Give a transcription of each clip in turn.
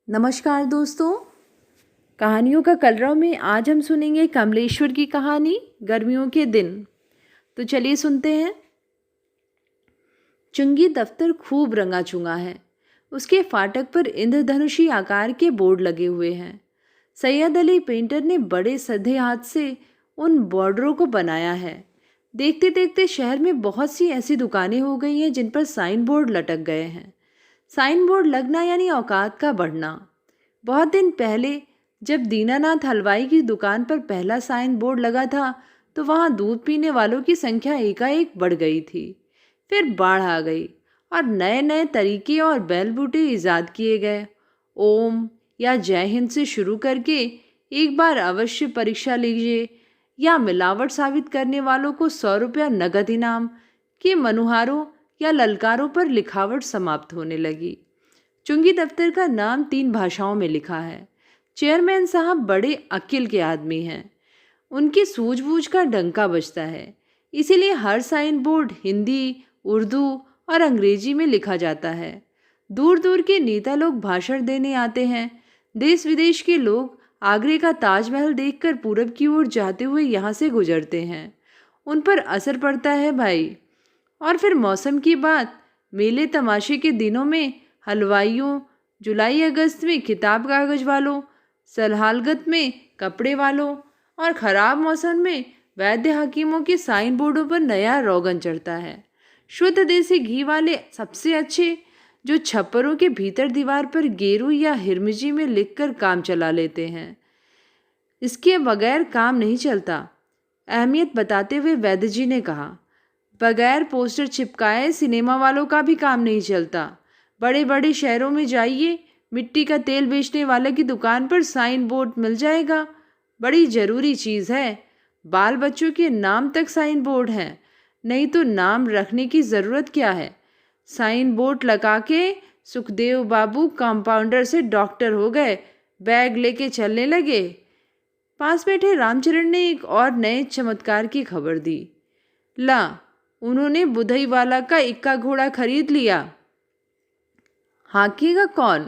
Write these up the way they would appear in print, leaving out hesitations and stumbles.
नमस्कार दोस्तों। कहानियों का कलरव में आज हम सुनेंगे कमलेश्वर की कहानी गर्मियों के दिन। तो चलिए सुनते हैं। चुंगी दफ्तर खूब रंगा चुंगा है। उसके फाटक पर इंद्रधनुषी आकार के बोर्ड लगे हुए हैं। सैयद अली पेंटर ने बड़े सधे हाथ से उन बॉर्डरों को बनाया है। देखते देखते शहर में बहुत सी ऐसी दुकानें हो गई हैं जिन पर साइन बोर्ड लटक गए हैं। साइन बोर्ड लगना यानी औकात का बढ़ना। बहुत दिन पहले जब दीनानाथ हलवाई की दुकान पर पहला साइन बोर्ड लगा था तो वहां दूध पीने वालों की संख्या एकाएक बढ़ गई थी। फिर बाढ़ आ गई और नए नए तरीके और बैल बूटे ईजाद किए गए। ओम या जय हिंद से शुरू करके एक बार अवश्य परीक्षा लीजिए या मिलावट साबित करने वालों को 100 रुपया नगद इनाम के मनुहारों या ललकारों पर लिखावट समाप्त होने लगी। चुंगी दफ्तर का नाम 3 भाषाओं में लिखा है। चेयरमैन साहब बड़े अक्ल के आदमी हैं। उनकी सूझबूझ का डंका बजता है। इसीलिए हर साइन बोर्ड हिंदी, उर्दू और अंग्रेजी में लिखा जाता है। दूर दूर के नेता लोग भाषण देने आते हैं। देश विदेश के लोग आगरे का ताजमहल देखकर पूरब की ओर जाते हुए यहाँ से गुजरते हैं। उन पर असर पड़ता है भाई। और फिर मौसम की बात, मेले तमाशे के दिनों में हलवाइयों, जुलाई अगस्त में किताब कागज वालों, सलहालगत में कपड़े वालों और ख़राब मौसम में वैद्य हकीमों के साइन बोर्डों पर नया रोगन चढ़ता है। शुद्ध देसी घी वाले सबसे अच्छे, जो छप्परों के भीतर दीवार पर गेरू या हिरमिजी में लिखकर काम चला लेते हैं। इसके बगैर काम नहीं चलता, अहमियत बताते हुए वैद्य जी ने कहा। बगैर पोस्टर चिपकाए सिनेमा वालों का भी काम नहीं चलता। बड़े बड़े शहरों में जाइए, मिट्टी का तेल बेचने वाले की दुकान पर साइन बोर्ड मिल जाएगा। बड़ी ज़रूरी चीज़ है। बाल बच्चों के नाम तक साइन बोर्ड हैं, नहीं तो नाम रखने की ज़रूरत क्या है। साइन बोर्ड लगा के सुखदेव बाबू कंपाउंडर से डॉक्टर हो गए, बैग लेके चलने लगे। पास बैठे रामचरण ने एक और नए चमत्कार की खबर दी। ला, उन्होंने बुधई वाला का इक्का घोड़ा खरीद लिया। हाँकेगा कौन?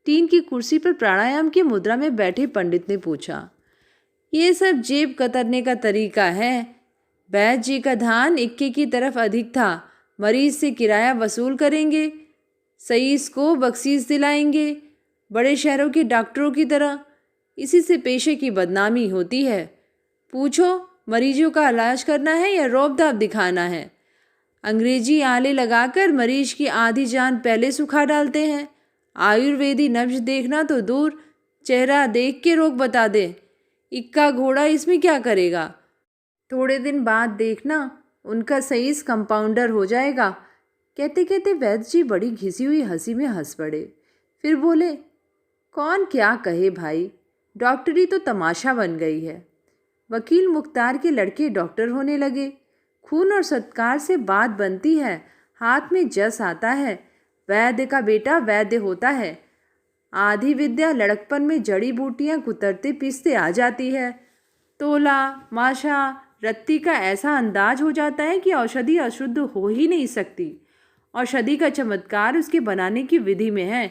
3 की कुर्सी पर प्राणायाम की मुद्रा में बैठे पंडित ने पूछा। ये सब जेब कतरने का तरीका है। बैद जी का ध्यान इक्के की तरफ अधिक था। मरीज से किराया वसूल करेंगे, सईस को बख्शीश दिलाएंगे, बड़े शहरों के डॉक्टरों की तरह। इसी से पेशे की बदनामी होती है। पूछो, मरीजों का इलाज करना है या रौब दाब दिखाना है? अंग्रेजी आले लगाकर मरीज की आधी जान पहले सुखा डालते हैं। आयुर्वेदी नब्ज देखना तो दूर, चेहरा देख के रोग बता दे। इक्का घोड़ा इसमें क्या करेगा? थोड़े दिन बाद देखना, उनका सईस कंपाउंडर हो जाएगा। कहते कहते वैद्य जी बड़ी घिसी हुई हंसी में हंस पड़े। फिर बोले, कौन क्या कहे भाई, डॉक्टरी तो तमाशा बन गई है। वकील मुख्तार के लड़के डॉक्टर होने लगे। खून और सत्कार से बात बनती है, हाथ में जस आता है। वैद्य का बेटा वैद्य होता है। आधी विद्या लड़कपन में जड़ी बूटियां कुतरते पीसते आ जाती है। तोला, माशा, रत्ती का ऐसा अंदाज हो जाता है कि औषधि अशुद्ध हो ही नहीं सकती। औषधि का चमत्कार उसके बनाने की विधि में है।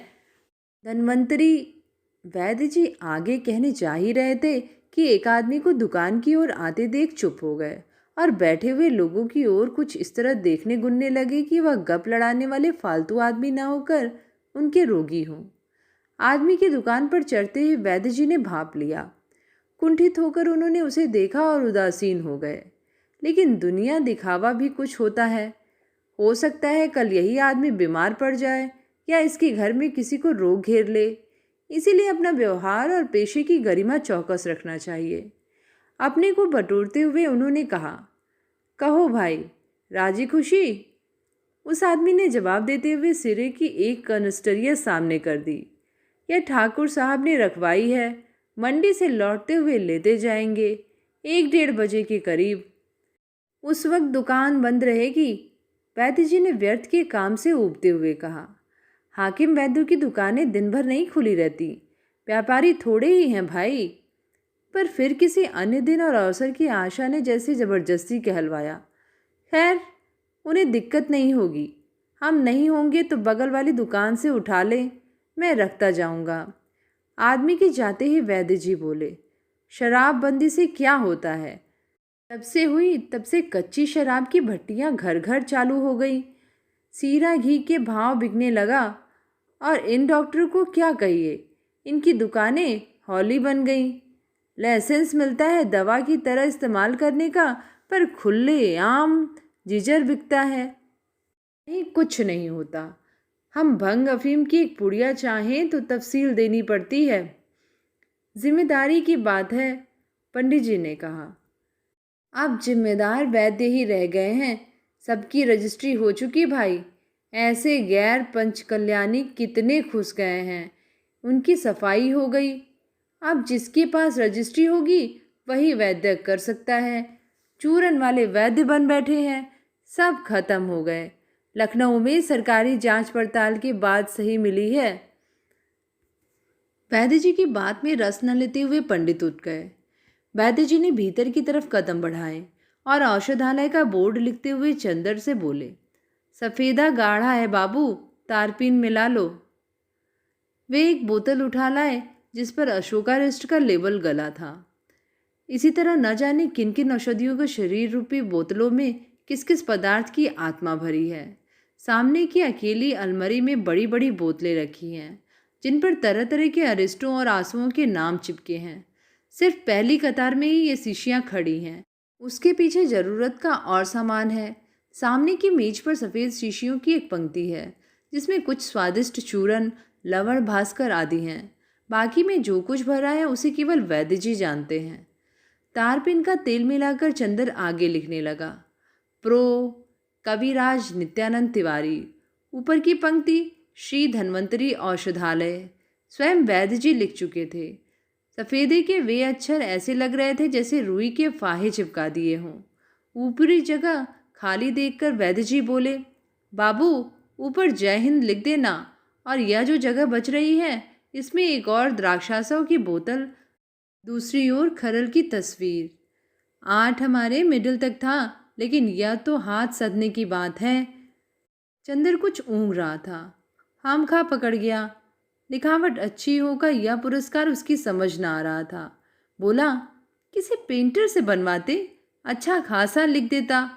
धन्वंतरी, वैद्य जी आगे कहने जा ही रहे थे कि एक आदमी को दुकान की ओर आते देख चुप हो गए और बैठे हुए लोगों की ओर कुछ इस तरह देखने गुनने लगे कि वह गप लड़ाने वाले फालतू आदमी न होकर उनके रोगी हों। आदमी की दुकान पर चढ़ते ही वैद्य जी ने भाप लिया। कुंठित होकर उन्होंने उसे देखा और उदासीन हो गए। लेकिन दुनिया दिखावा भी कुछ होता है। हो सकता है कल यही आदमी बीमार पड़ जाए या इसके घर में किसी को रोग घेर ले। इसीलिए अपना व्यवहार और पेशे की गरिमा चौकस रखना चाहिए। अपने को बटोरते हुए उन्होंने कहा, कहो भाई, राजी खुशी? उस आदमी ने जवाब देते हुए सिरे की एक कनस्टरिया सामने कर दी। यह ठाकुर साहब ने रखवाई है, मंडी से लौटते हुए लेते जाएंगे 1-1:30 बजे के करीब। उस वक्त दुकान बंद रहेगी। वैद्य जी ने व्यर्थ के काम से ऊबते हुए कहा। हाकिम वैद्यों की दुकानें दिन भर नहीं खुली रहती। व्यापारी थोड़े ही हैं भाई। पर फिर किसी अन्य दिन और अवसर की आशा ने जैसे ज़बरदस्ती कहलवाया। खैर, उन्हें दिक्कत नहीं होगी। हम नहीं होंगे तो बगल वाली दुकान से उठा लें। मैं रखता जाऊंगा। आदमी के जाते ही वैद्य जी बोले, शराबबंदी से क्या होता है? तब से कच्ची शराब की भट्टियां घर घर चालू हो गई। सीरा घी के भाव बिकने लगा। और इन डॉक्टरों को क्या कहिए, इनकी दुकानें हॉली बन गई। लाइसेंस मिलता है दवा की तरह इस्तेमाल करने का, पर खुले आम जिजर बिकता है। नहीं, कुछ नहीं होता। हम भंग अफीम की एक पुड़िया चाहें तो तफसील देनी पड़ती है। जिम्मेदारी की बात है, पंडित जी ने कहा। अब जिम्मेदार वैद्य ही रह गए हैं। सबकी रजिस्ट्री हो चुकी भाई। ऐसे गैर पंचकल्याणी कितने खुश गए हैं, उनकी सफाई हो गई। अब जिसके पास रजिस्ट्री होगी वही वैद्य कर सकता है। चूरन वाले वैद्य बन बैठे हैं। सब खत्म हो गए। लखनऊ में सरकारी जांच पड़ताल के बाद सही मिली है। वैद्य जी की बात में रस न लेते हुए पंडित उठ गए। वैद्य जी ने भीतर की तरफ कदम बढ़ाए और औषधालय का बोर्ड लिखते हुए चंदर से बोले, सफ़ेदा गाढ़ा है बाबू, तारपीन मिला लो। वे एक बोतल उठा लाए जिस पर अशोका रेस्ट का लेबल गला था। इसी तरह न जाने किन किन औषधियों के शरीर रूपी बोतलों में किस किस पदार्थ की आत्मा भरी है। सामने की अकेली अलमारी में बड़ी बड़ी बोतलें रखी हैं जिन पर तरह तरह के अरिस्टों और आंसुओं के नाम चिपके हैं। सिर्फ पहली कतार में ही ये शीशियाँ खड़ी हैं। उसके पीछे ज़रूरत का और सामान है। सामने की मेज पर सफ़ेद शीशियों की एक पंक्ति है जिसमें कुछ स्वादिष्ट चूरन, लवण, भास्कर आदि हैं। बाकी में जो कुछ भरा है उसे केवल वैद्य जी जानते हैं। तारपिन का तेल मिलाकर चंदर आगे लिखने लगा, प्रो कविराज नित्यानंद तिवारी। ऊपर की पंक्ति श्री धन्वंतरी औषधालय। स्वयं वैद्य जी लिख चुके थे। सफ़ेदे के वे अक्षर ऐसे लग रहे थे जैसे रुई के फाहे चिपका दिए हों। ऊपरी जगह खाली देखकर वैद्य जी बोले, बाबू ऊपर जय हिंद लिख देना, और यह जो जगह बच रही है इसमें एक और द्राक्षासव की बोतल, दूसरी ओर खरल की तस्वीर। 8 हमारे मिडिल तक था, लेकिन यह तो हाथ सदने की बात है। चंदर कुछ ऊँग रहा था। खामखा पकड़ गया। लिखावट अच्छी होकर यह पुरस्कार उसकी समझ ना आ रहा था। बोला, किसी पेंटर से बनवाते, अच्छा खासा लिख देता।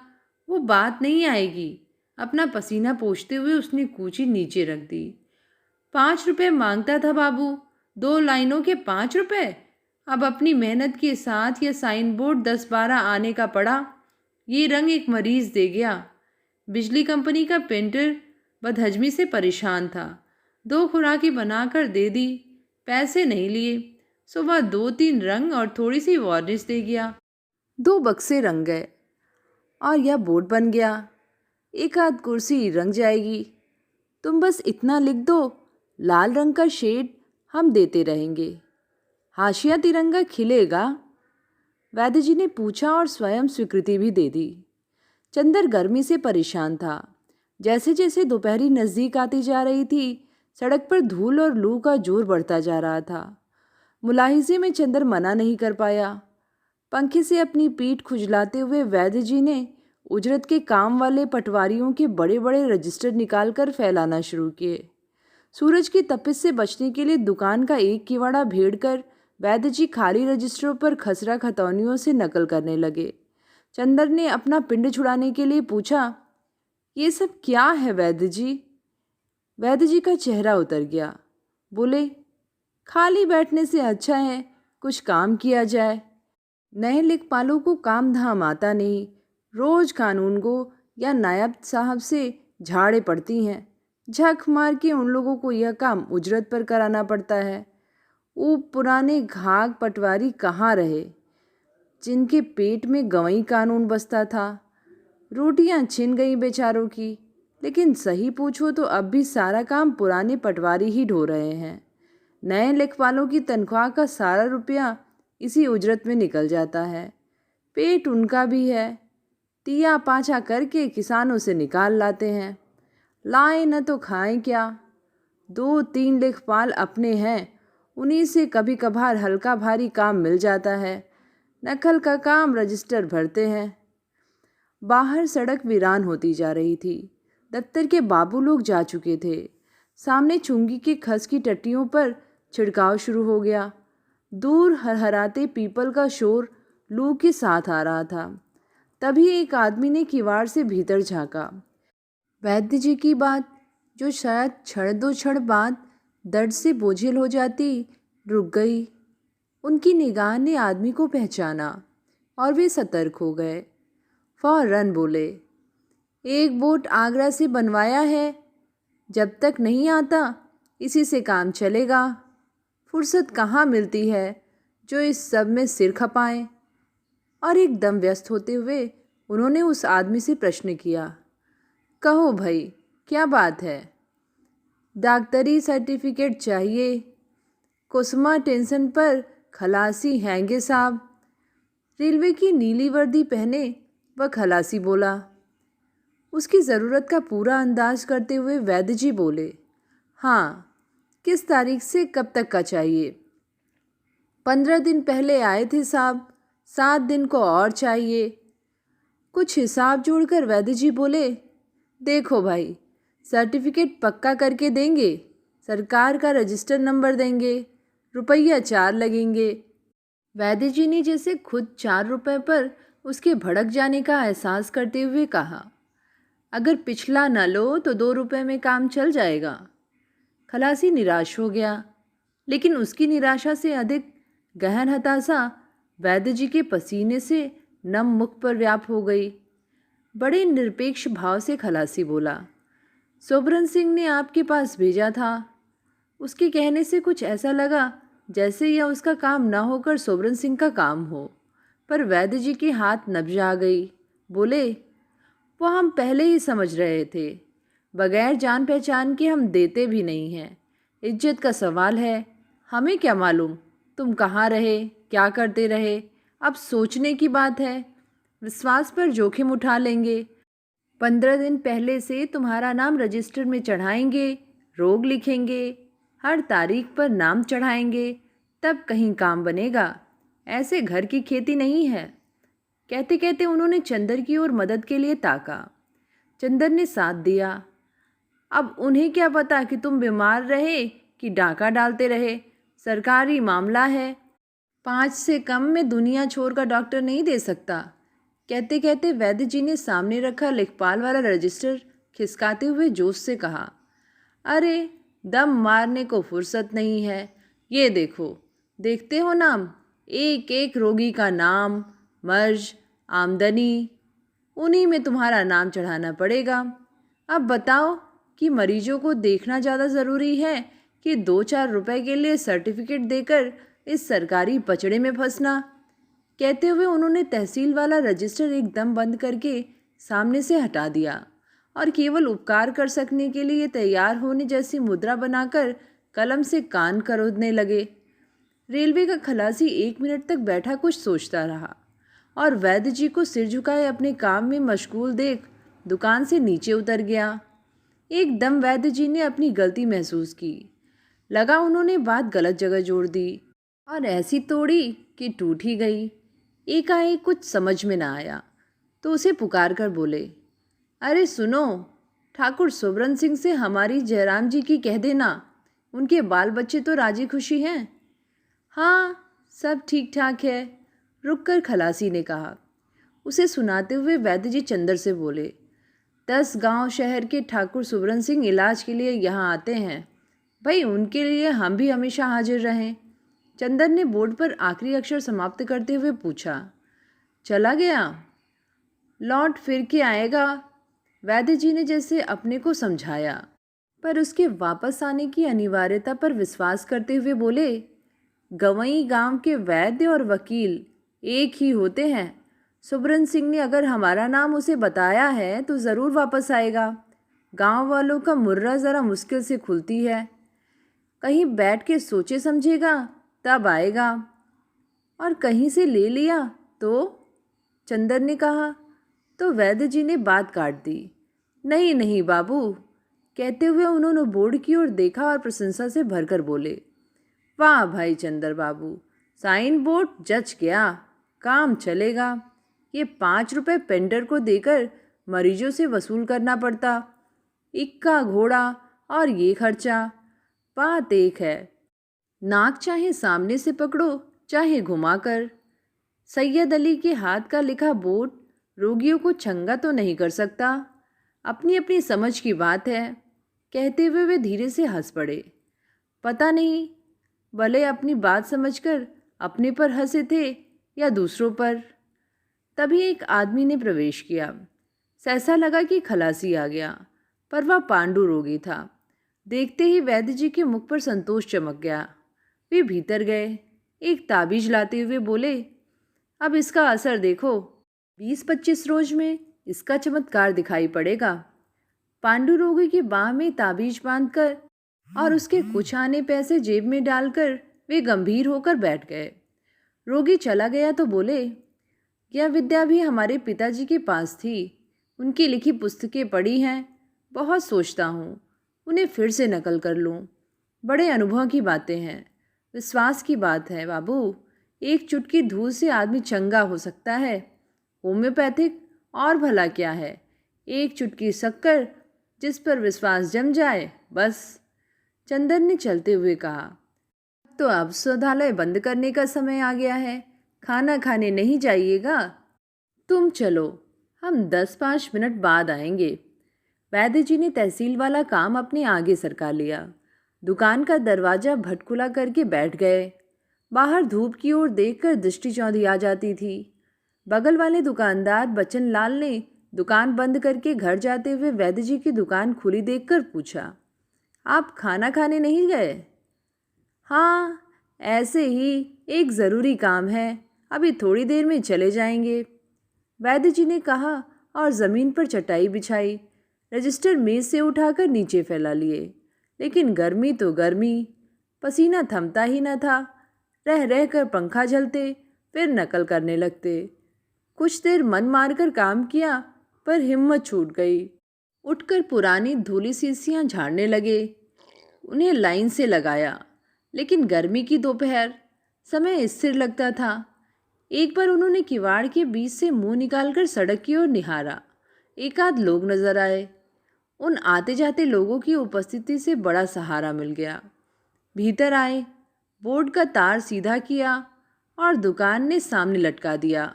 वो बात नहीं आएगी। अपना पसीना पोंछते हुए उसने कूची नीचे रख दी। 5 रुपये मांगता था बाबू, 2 लाइनों के 5 रुपये। अब अपनी मेहनत के साथ यह साइन बोर्ड 10-12 आने का पड़ा। ये रंग एक मरीज दे गया। बिजली कंपनी का पेंटर बदहजमी से परेशान था। 2 खुराकी बनाकर दे दी, पैसे नहीं लिए। सुबह 2-3 रंग और थोड़ी सी वार्निश दे गया। 2 बक्से रंग गए और यह बोर्ड बन गया। एक आध कुर्सी रंग जाएगी। तुम बस इतना लिख दो, लाल रंग का शेड हम देते रहेंगे। हाशिया तिरंगा खिलेगा? वैद्य जी ने पूछा और स्वयं स्वीकृति भी दे दी। चंदर गर्मी से परेशान था। जैसे जैसे दोपहरी नज़दीक आती जा रही थी, सड़क पर धूल और लू का जोर बढ़ता जा रहा था। मुलाहिजे में चंदर मना नहीं कर पाया। पंखे से अपनी पीठ खुजलाते हुए वैद्य जी ने उजरत के काम वाले पटवारियों के बड़े बड़े रजिस्टर निकालकर फैलाना शुरू किए। सूरज की तपिश से बचने के लिए दुकान का एक किवाड़ा भेड़ कर वैद्य जी खाली रजिस्टरों पर खसरा खतौनियों से नकल करने लगे। चंदर ने अपना पिंड छुड़ाने के लिए पूछा, ये सब क्या है वैद्य जी? वैद्य जी का चेहरा उतर गया। बोले, खाली बैठने से अच्छा है कुछ काम किया जाए। नए लेखपालों को काम धाम आता नहीं। रोज कानून को या नायब साहब से झाड़े पड़ती हैं। झक मार के उन लोगों को यह काम उजरत पर कराना पड़ता है। वो पुराने घाघ पटवारी कहाँ रहे जिनके पेट में गंवई कानून बसता था? रोटियां छिन गई बेचारों की। लेकिन सही पूछो तो अब भी सारा काम पुराने पटवारी ही ढो रहे हैं। नए लेखपालों की तनख्वाह का सारा रुपया इसी उजरत में निकल जाता है। पेट उनका भी है। तिया पाछा करके किसानों से निकाल लाते हैं। लाएं न तो खाएं क्या? 2-3 लेखपाल अपने हैं, उन्हीं से कभी कभार हल्का भारी काम मिल जाता है। नकल का काम रजिस्टर भरते हैं। बाहर सड़क वीरान होती जा रही थी। दफ्तर के बाबू लोग जा चुके थे। सामने चुंगी के खस की टट्टियों पर छिड़काव शुरू हो गया। दूर हरहराते पीपल का शोर लू के साथ आ रहा था। तभी एक आदमी ने किवाड़ से भीतर झांका। वैद्य जी की बात, जो शायद क्षण दो क्षण बाद दर्द से बोझिल हो जाती, रुक गई। उनकी निगाह ने आदमी को पहचाना और वे सतर्क हो गए। फौरन बोले, एक बोट आगरा से बनवाया है, जब तक नहीं आता इसी से काम चलेगा। फुर्सत कहाँ मिलती है जो इस सब में सिर खपाएं। और एकदम व्यस्त होते हुए उन्होंने उस आदमी से प्रश्न किया, कहो भाई, क्या बात है? डॉक्टरी सर्टिफिकेट चाहिए। कुसुमा टेंशन पर खलासी हैंगे साहब। रेलवे की नीली वर्दी पहने वह खलासी बोला। उसकी ज़रूरत का पूरा अंदाज करते हुए वैद्य जी बोले, हाँ, किस तारीख से कब तक का चाहिए? 15 दिन पहले आए थे साहब, 7 दिन को और चाहिए। कुछ हिसाब जोड़कर वैद्य जी बोले, देखो भाई, सर्टिफिकेट पक्का करके देंगे, सरकार का रजिस्टर नंबर देंगे, रुपया 4 लगेंगे। वैद्य जी ने जैसे खुद 4 रुपए पर उसके भड़क जाने का एहसास करते हुए कहा, अगर पिछला न लो तो 2 रुपए में काम चल जाएगा। खलासी निराश हो गया, लेकिन उसकी निराशा से अधिक गहन हताशा वैद्य जी के पसीने से नम मुख पर व्याप्त हो गई। बड़े निरपेक्ष भाव से खलासी बोला, सोबरन सिंह ने आपके पास भेजा था। उसके कहने से कुछ ऐसा लगा जैसे यह उसका काम न होकर सोबरन सिंह का काम हो। पर वैद्य जी के हाथ नब्ज आ गई। बोले, वो हम पहले ही समझ रहे थे। बगैर जान पहचान के हम देते भी नहीं हैं। इज्जत का सवाल है। हमें क्या मालूम तुम कहाँ रहे, क्या करते रहे, अब सोचने की बात है। विश्वास पर जोखिम उठा लेंगे। 15 दिन पहले से तुम्हारा नाम रजिस्टर में चढ़ाएंगे, रोग लिखेंगे, हर तारीख पर नाम चढ़ाएंगे, तब कहीं काम बनेगा। ऐसे घर की खेती नहीं है। कहते कहते उन्होंने चंदर की ओर मदद के लिए ताका। चंदर ने साथ दिया। अब उन्हें क्या पता कि तुम बीमार रहे कि डाका डालते रहे। सरकारी मामला है। 5 से कम में दुनिया छोर का डॉक्टर नहीं दे सकता। कहते कहते वैद्य जी ने सामने रखा लेखपाल वाला रजिस्टर खिसकाते हुए जोश से कहा, अरे, दम मारने को फुर्सत नहीं है। ये देखो, देखते हो नाम, एक एक रोगी का नाम, मर्ज, आमदनी, उन्हीं में तुम्हारा नाम चढ़ाना पड़ेगा। अब बताओ कि मरीजों को देखना ज़्यादा ज़रूरी है कि 2-4 रुपए के लिए सर्टिफिकेट देकर इस सरकारी पचड़े में फंसना। कहते हुए उन्होंने तहसील वाला रजिस्टर एकदम बंद करके सामने से हटा दिया और केवल उपकार कर सकने के लिए तैयार होने जैसी मुद्रा बनाकर कलम से कान करोदने लगे। रेलवे का खलासी 1 मिनट तक बैठा कुछ सोचता रहा और वैद्य जी को सिर झुकाए अपने काम में मशगूल देख दुकान से नीचे उतर गया। एकदम वैद्य जी ने अपनी गलती महसूस की। लगा उन्होंने बात गलत जगह जोड़ दी और ऐसी तोड़ी कि टूट ही गई। एकाएक कुछ समझ में ना आया तो उसे पुकार कर बोले, अरे सुनो, ठाकुर सोबरन सिंह से हमारी जयराम जी की कह देना, उनके बाल बच्चे तो राजी खुशी हैं। हाँ, सब ठीक ठाक है, रुककर खलासी ने कहा। उसे सुनाते हुए वैद्य जी चंदर से बोले, 10 गांव शहर के ठाकुर सोबरन सिंह इलाज के लिए यहाँ आते हैं, भाई उनके लिए हम भी हमेशा हाजिर रहें। चंदर ने बोर्ड पर आखिरी अक्षर समाप्त करते हुए पूछा, चला गया? लौट फिर के आएगा, वैद्य जी ने जैसे अपने को समझाया, पर उसके वापस आने की अनिवार्यता पर विश्वास करते हुए बोले, गवई गांव के वैद्य और वकील एक ही होते हैं। सोबरन सिंह ने अगर हमारा नाम उसे बताया है तो ज़रूर वापस आएगा। गांव वालों का मुर्रा ज़रा मुश्किल से खुलती है। कहीं बैठ के सोचे समझेगा तब आएगा। और कहीं से ले लिया तो? चंदर ने कहा। तो वैद्य जी ने बात काट दी। नहीं नहीं बाबू, कहते हुए उन्होंने बोर्ड की ओर देखा और प्रशंसा से भरकर बोले, वाह भाई चंदर बाबू, साइन बोर्ड जच गया, काम चलेगा। ये 5 रुपए पेंटर को देकर मरीजों से वसूल करना पड़ता। इक्का घोड़ा और ये खर्चा। बात एक है, नाक चाहे सामने से पकड़ो चाहे घुमाकर। सैयद अली के हाथ का लिखा बोर्ड रोगियों को चंगा तो नहीं कर सकता। अपनी अपनी समझ की बात है। कहते हुए वे धीरे से हंस पड़े। पता नहीं भले अपनी बात समझकर अपने पर हंसे थे या दूसरों पर। तभी एक आदमी ने प्रवेश किया। सहसा लगा कि खलासी आ गया, पर वह पांडु रोगी था। देखते ही वैद्य जी के मुख पर संतोष चमक गया। वे भीतर गए, एक ताबीज लाते हुए बोले, अब इसका असर देखो, 20-25 रोज में इसका चमत्कार दिखाई पड़ेगा। पांडु रोगी की बाह में ताबीज बांधकर और उसके कुछ आने पैसे जेब में डालकर वे गंभीर होकर बैठ गए। रोगी चला गया तो बोले, यह विद्या भी हमारे पिताजी के पास थी। उनकी लिखी पुस्तकें पढ़ी हैं। बहुत सोचता हूँ उन्हें फिर से नकल कर लूँ। बड़े अनुभव की बातें हैं। विश्वास की बात है बाबू। एक चुटकी धूल से आदमी चंगा हो सकता है। होम्योपैथिक और भला क्या है, एक चुटकी शक्कर जिस पर विश्वास जम जाए बस। चंदन ने चलते हुए कहा, तो अब सौधालय बंद करने का समय आ गया है। खाना खाने नहीं जाइएगा? तुम चलो, हम 10-5 मिनट बाद आएंगे। वैद्य जी ने तहसील वाला काम अपने आगे सरका लिया। दुकान का दरवाजा भटकुला करके बैठ गए। बाहर धूप की ओर देखकर दृष्टि चौंधी आ जाती थी। बगल वाले दुकानदार बच्चन लाल ने दुकान बंद करके घर जाते हुए वैद्य जी की दुकान खुली देखकर पूछा, आप खाना खाने नहीं गए? हाँ, ऐसे ही एक ज़रूरी काम है, अभी थोड़ी देर में चले जाएंगे, वैद्य जी ने कहा और ज़मीन पर चटाई बिछाई। रजिस्टर मेज़ से उठाकर नीचे फैला लिए। लेकिन गर्मी तो गर्मी, पसीना थमता ही न था। रह रह कर पंखा झलते, फिर नकल करने लगते। कुछ देर मन मारकर काम किया, पर हिम्मत छूट गई। उठकर पुरानी धूली शीशियाँ झाड़ने लगे। उन्हें लाइन से लगाया, लेकिन गर्मी की दोपहर, समय स्थिर लगता था। एक बार उन्होंने किवाड़ के बीच से मुंह निकालकर सड़क की ओर निहारा। एक आध लोग नजर आए। उन आते जाते लोगों की उपस्थिति से बड़ा सहारा मिल गया। भीतर आए, बोर्ड का तार सीधा किया और दुकान ने सामने लटका दिया।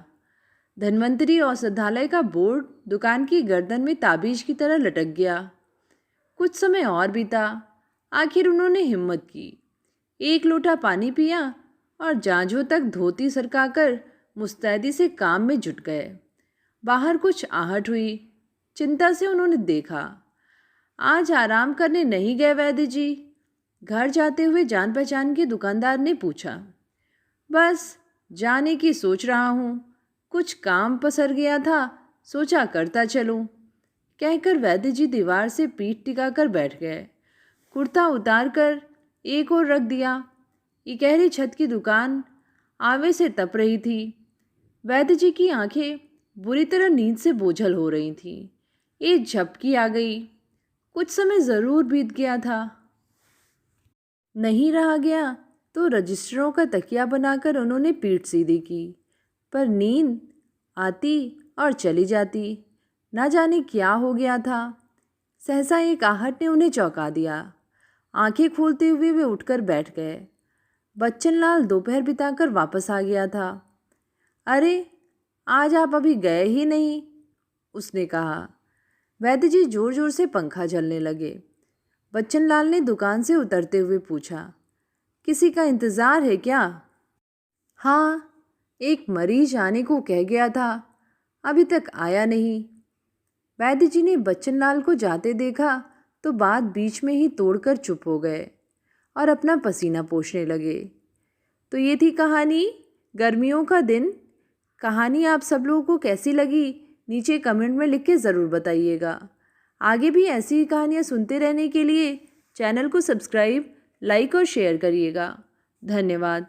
धन्वंतरी औषधालय का बोर्ड दुकान की गर्दन में ताबीज की तरह लटक गया। कुछ समय और बीता। आखिर उन्होंने हिम्मत की। एक लोटा पानी पिया और जांझों तक धोती सरकाकर मुस्तैदी से काम में जुट गए। बाहर कुछ आहट हुई। चिंता से उन्होंने देखा। आज आराम करने नहीं गए वैद्य जी? घर जाते हुए जान पहचान के दुकानदार ने पूछा। बस जाने की सोच रहा हूँ, कुछ काम पसर गया था, सोचा करता चलूँ, कहकर वैद्य जी दीवार से पीठ टिकाकर बैठ गए। कुर्ता उतार कर एक ओर रख दिया। इकहरी छत की दुकान आवे से तप रही थी। वैद्य जी की आंखें बुरी तरह नींद से बोझल हो रही थीं। एक झपकी आ गई। कुछ समय ज़रूर बीत गया था। नहीं रहा गया तो रजिस्टरों का तकिया बनाकर उन्होंने पीठ सीधी की, पर नींद आती और चली जाती। ना जाने क्या हो गया था। सहसा एक आहट ने उन्हें चौंका दिया। आंखें खोलते हुए वे उठकर बैठ गए। बच्चन लाल दोपहर बिताकर वापस आ गया था। अरे, आज आप अभी गए ही नहीं, उसने कहा। वैद्य जी जोर जोर से पंखा झलने लगे। बच्चन लाल ने दुकान से उतरते हुए पूछा, किसी का इंतज़ार है क्या? हाँ, एक मरीज आने को कह गया था, अभी तक आया नहीं। वैद्य जी ने बच्चन लाल को जाते देखा तो बात बीच में ही तोड़कर चुप हो गए और अपना पसीना पोंछने लगे। तो ये थी कहानी गर्मियों का दिन। कहानी आप सब लोगों को कैसी लगी नीचे कमेंट में लिख के ज़रूर बताइएगा। आगे भी ऐसी ही कहानियाँ सुनते रहने के लिए चैनल को सब्सक्राइब, लाइक और शेयर करिएगा। धन्यवाद।